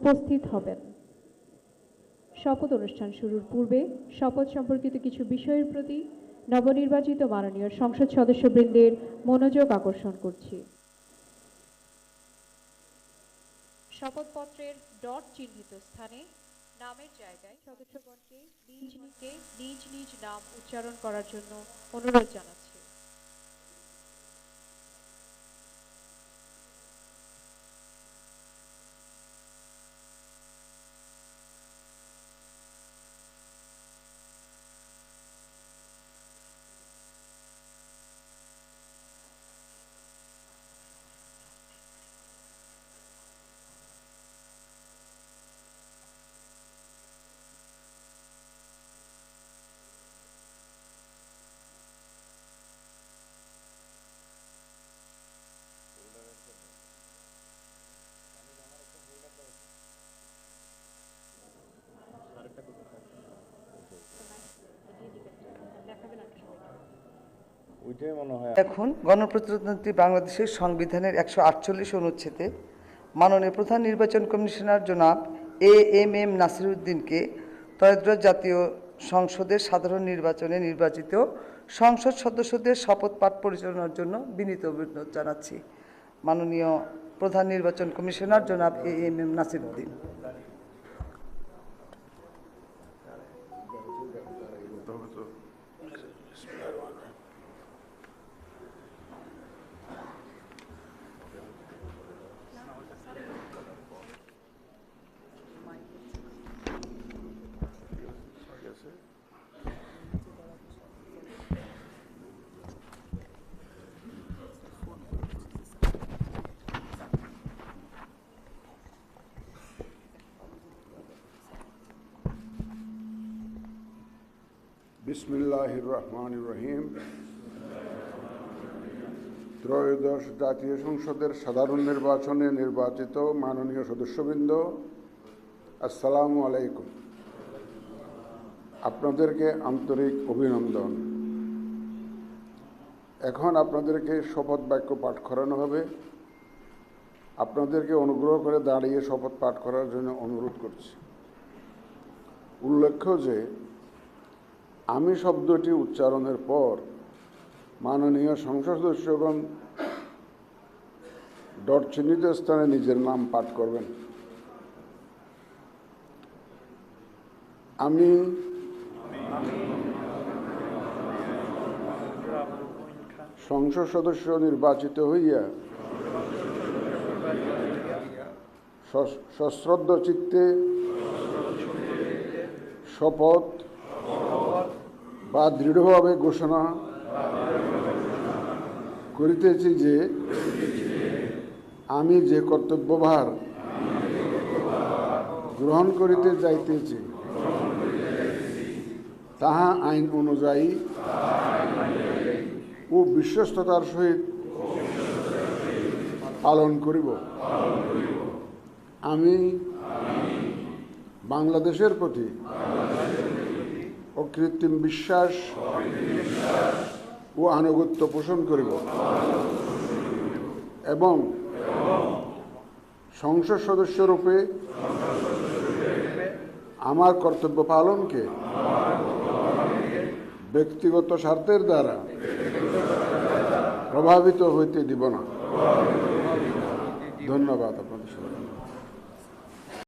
উপস্থিত হবেন। শপথ অনুষ্ঠান শুরুর পূর্বে শপথ সম্পর্কিত কিছু বিষয়ের প্রতি নবনির্বাচিত মাননীয় সংসদ সদস্যবৃন্দের মনোযোগ আকর্ষণ করছি। শপথপত্রের ডট চিহ্নিত স্থানে নামের জায়গায় সদস্যগণকে নিজ নিজ নাম উচ্চারণ করার জন্য অনুরোধ জানাচ্ছি। এখন গণপ্রজাতন্ত্রী বাংলাদেশের সংবিধানের 148 অনুচ্ছেদে মাননীয় প্রধান নির্বাচন কমিশনার জনাব AM নাসিরউদ্দিনকে ত্রয়োদশ জাতীয় সংসদের সাধারণ নির্বাচনে নির্বাচিত সংসদ সদস্যদের শপথ পাঠ পরিচালনার জন্য বিনীত অনুরোধ জানাচ্ছি। মাননীয় প্রধান নির্বাচন কমিশনার জনাব AM নাসিরউদ্দিন। বিসমিল্লাহির রহমানির রহিম। ত্রয়োদশ জাতীয় সংসদের সাধারণ নির্বাচনে নির্বাচিত মাননীয় সদস্যবৃন্দ, আসসালামু আলাইকুম। আপনাদেরকে আন্তরিক অভিনন্দন। এখন আপনাদেরকে শপথ বাক্য পাঠ করানো হবে। আপনাদেরকে অনুগ্রহ করে দাঁড়িয়ে শপথ পাঠ করার জন্য অনুরোধ করছি। উল্লেখ্য যে আমি শব্দটি উচ্চারণের পর মাননীয় সংসদ সদস্যগণ ডট চিহ্নিত স্থানে নিজের নাম পাঠ করবেন। আমি সংসদ সদস্য নির্বাচিত হইয়া সশ্রদ্ধ চিত্তে শপথ বা দৃঢ়ভাবে ঘোষণা করিতেছি যে আমি যে কর্তব্যভার গ্রহণ করিতে যাইতেছি তাহা আইন অনুযায়ী ও বিশ্বস্ততার সহিত পালন করিব। আমি বাংলাদেশের প্রতি অকৃত্রিম বিশ্বাস ও আনুগত্য পোষণ করিব এবং সংসদ সদস্যরূপে আমার কর্তব্য পালনকে ব্যক্তিগত স্বার্থের দ্বারা প্রভাবিত হইতে দিব না। ধন্যবাদ আপনাদের।